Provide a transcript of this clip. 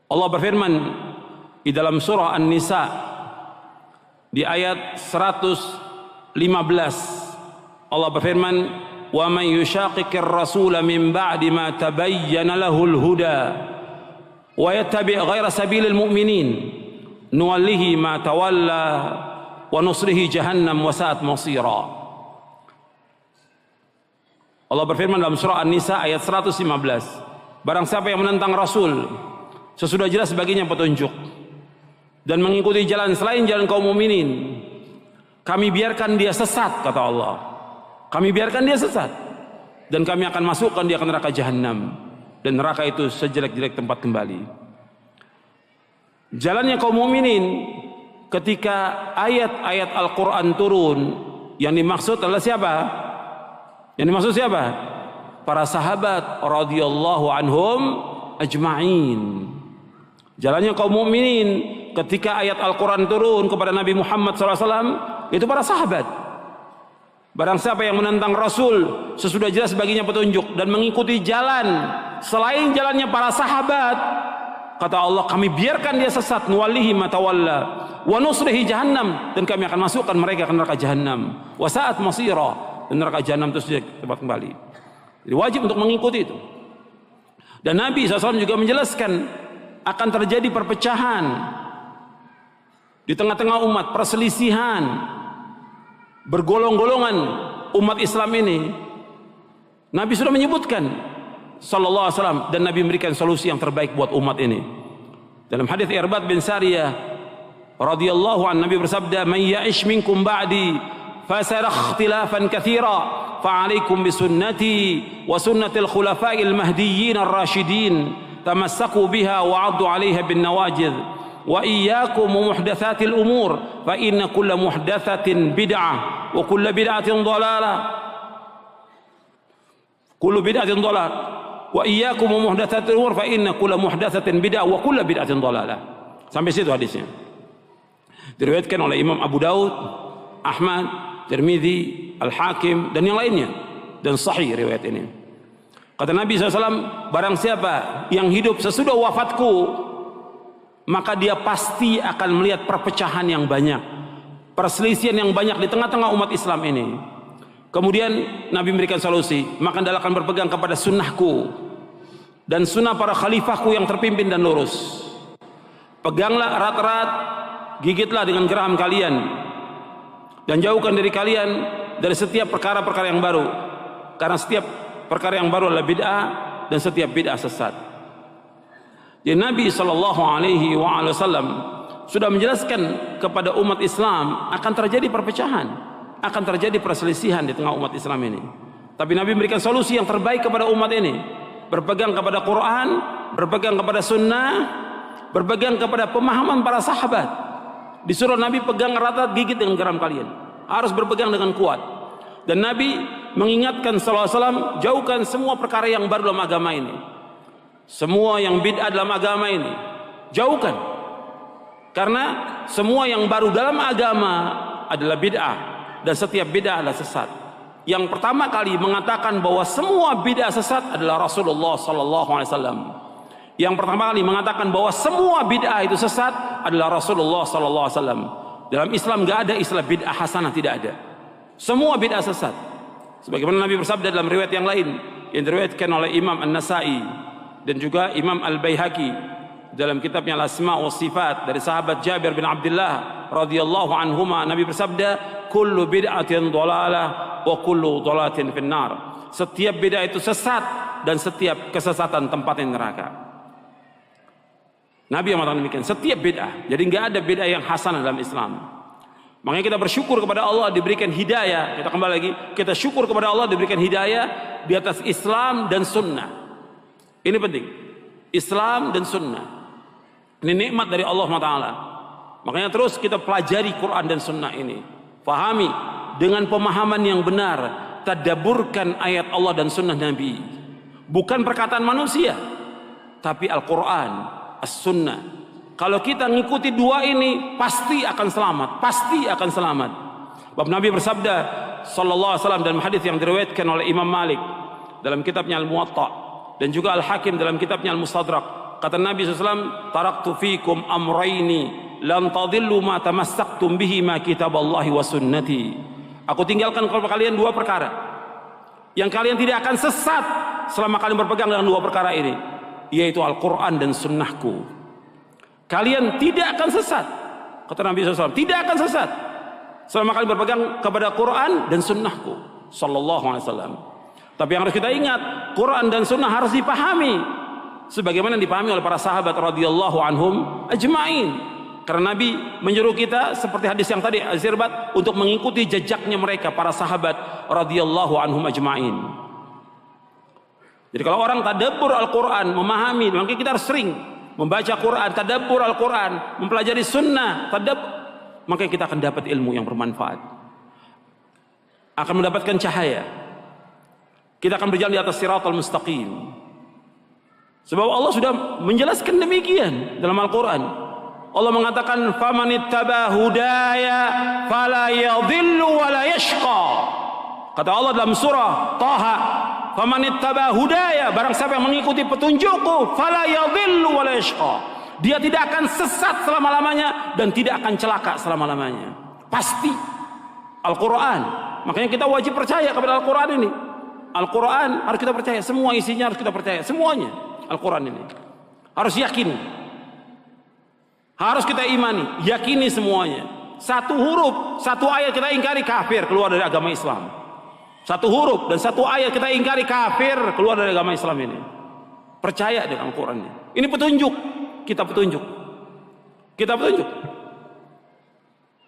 Allah berfirman di dalam surah An-Nisa di ayat 115. Allah berfirman, "Wa man yushaqiqir rasula min ba'di ma tabayyana lahul huda wa yattabi' ghaira sabilil mu'minin nuwallihi ma tawalla wa nusrihi jahannam wa sa'at masira." Allah berfirman dalam surah An-Nisa ayat 115, barang siapa yang menentang Rasul sesudah jelas baginya petunjuk dan mengikuti jalan selain jalan kaum mukminin, kami biarkan dia sesat, kata Allah. Kami biarkan dia sesat dan kami akan masukkan dia ke neraka jahanam, dan neraka itu sejelek-jelek tempat kembali. Jalannya kaum mukminin ketika ayat-ayat Al-Quran turun, yang dimaksud adalah siapa? Yang dimaksud siapa? Para sahabat radhiyallahu anhum ajma'in. Jalannya kaum mukminin ketika ayat Al-Quran turun kepada Nabi Muhammad SAW, itu para sahabat. Barang siapa yang menentang Rasul sesudah jelas baginya petunjuk dan mengikuti jalan selain jalannya para sahabat, kata Allah, kami biarkan dia sesat, nuwallihi ma tawalla wa nusrihi jahannam, dan kami akan masukkan mereka ke neraka jahanam, wa sa'at masira, dan neraka jahanam itu tempat kembali. Jadi wajib untuk mengikuti itu. Dan Nabi SAW juga menjelaskan akan terjadi perpecahan di tengah-tengah umat, perselisihan, bergolong-golongan umat Islam ini. Nabi sudah menyebutkan sallallahu alaihi wasallam, dan Nabi memberikan solusi yang terbaik buat umat ini. Dalam hadis Irbad bin Sariyah radhiyallahu anhu, Nabi bersabda, "Man ya'ish minkum ba'di fasara ikhtilafan katsira fa'alaikum bisunnati wa sunnatil khulafa'il mahdiyyin ar-rasyidin tamassaku biha wa 'addu 'alaiha bin nawajidh wa iyyakum muhdatsatil umur fa inna kulla muhdatsatin bid'ah wa kullu bid'atin dhalalah wa iyyakum muhdatsatil umur fa inna kulla muhdatsatin bid'ah wa kullu bid'atin dhalalah." Sampai situ hadisnya. Diriwayatkan oleh Imam Abu Daud, Ahmad, Tirmidzi, Al-Hakim, dan yang lainnya, dan sahih riwayat ini. Kata Nabi SAW, barang siapa yang hidup sesudah wafatku, maka dia pasti akan melihat perpecahan yang banyak, perselisihan yang banyak di tengah-tengah umat Islam ini. Kemudian Nabi memberikan solusi, maka anda akan berpegang kepada sunnahku dan sunnah para khalifahku yang terpimpin dan lurus. Peganglah erat-erat, gigitlah dengan geraham kalian, dan jauhkan diri kalian dari setiap perkara-perkara yang baru, karena setiap perkara yang baru adalah bid'ah, dan setiap bid'ah sesat. Jadi Nabi SAW sudah menjelaskan kepada umat Islam akan terjadi perpecahan, akan terjadi perselisihan di tengah umat Islam ini. Tapi Nabi memberikan solusi yang terbaik kepada umat ini, berpegang kepada Quran, berpegang kepada sunnah, berpegang kepada pemahaman para sahabat. Disuruh Nabi pegang erat-erat, gigit dengan geram kalian, harus berpegang dengan kuat. Dan Nabi mengingatkan sallallahu alaihi wasallam, jauhkan semua perkara yang baru dalam agama ini, semua yang bid'ah dalam agama ini, jauhkan. Karena semua yang baru dalam agama adalah bid'ah, dan setiap bid'ah adalah sesat. Yang pertama kali mengatakan bahwa semua bid'ah sesat adalah Rasulullah sallallahu alaihi wasallam. Yang pertama kali mengatakan bahwa semua bid'ah itu sesat adalah Rasulullah sallallahu alaihi wasallam. Dalam Islam enggak ada istilah bid'ah hasanah, tidak ada. Semua bid'ah sesat. Sebagaimana Nabi bersabda dalam riwayat yang lain yang diriwayatkan oleh Imam An-Nasai dan juga Imam Al-Baihaqi dalam kitabnya Al-Asma' wa Sifat, dari sahabat Jabir bin Abdullah radhiyallahu anhuma, Nabi bersabda, "Kullu bid'atin dhalalah wa kullu dhalalatin finnar." Setiap bid'ah itu sesat, dan setiap kesesatan tempatnya neraka. Nabi yang mengatakan demikian, setiap bid'ah. Jadi enggak ada bid'ah yang hasanah dalam Islam. Makanya kita bersyukur kepada Allah diberikan hidayah. Kita kembali lagi, kita syukur kepada Allah diberikan hidayah di atas Islam dan sunnah. Ini penting, Islam dan sunnah. Ini nikmat dari Allah SWT. Makanya terus kita pelajari Quran dan sunnah ini, fahami dengan pemahaman yang benar, tadabburkan ayat Allah dan sunnah Nabi. Bukan perkataan manusia, tapi Al-Quran, As-Sunnah. Kalau kita ngikuti dua ini, pasti akan selamat, pasti akan selamat. Sebab Nabi bersabda sallallahu alaihi wasallam dalam hadis yang diriwayatkan oleh Imam Malik dalam kitabnya Al-Muwatta, dan juga Al-Hakim dalam kitabnya Al-Mustadrak, Kata Nabi SAW, taraktu fikum amraini lan tadillu ma tamassaktum bihi ma kitaballahi wa sunnati. Aku tinggalkan kepada kalian dua perkara yang kalian tidak akan sesat selama kalian berpegang dengan dua perkara ini, yaitu Al-Quran dan sunnahku. Kalian tidak akan sesat, kata Nabi SAW, tidak akan sesat selama kalian berpegang kepada Quran dan sunnahku sallallahu alaihi wasallam. Tapi yang harus kita ingat, Quran dan sunnah harus dipahami sebagaimana dipahami oleh para sahabat radhiyallahu anhum ajma'in. Karena Nabi menyuruh kita seperti hadis yang tadi Azirbat untuk mengikuti jejaknya mereka para sahabat radhiyallahu anhum ajma'in. Jadi kalau orang tadabbur Al-Quran, memahami, maka kita harus sering membaca Quran, tadabbur Al-Quran, mempelajari sunnah, maka kita akan dapat ilmu yang bermanfaat, akan mendapatkan cahaya. Kita akan berjalan di atas siratal mustaqim. Sebab Allah sudah menjelaskan demikian dalam Al-Quran. Allah mengatakan, famanittaba hudaya fala yadhillu wa la yashqa. Kata Allah dalam surah Taha, famanittaba hudaya, barang siapa yang mengikuti petunjukku, fala yadhillu wa la yashqa. Dia tidak akan sesat selama-lamanya dan tidak akan celaka selama-lamanya. Pasti Al-Quran. Makanya kita wajib percaya kepada Al-Quran ini. Al-Quran harus kita percaya, semua isinya harus kita percaya, semuanya. Al-Quran ini harus yakin, harus kita imani, yakini semuanya. Satu huruf, satu ayat kita ingkari, kafir, keluar dari agama Islam. Satu huruf dan satu ayat kita ingkari, kafir, keluar dari agama Islam ini. Percaya dengan Al-Quran ini. Ini petunjuk, kita petunjuk, kita petunjuk.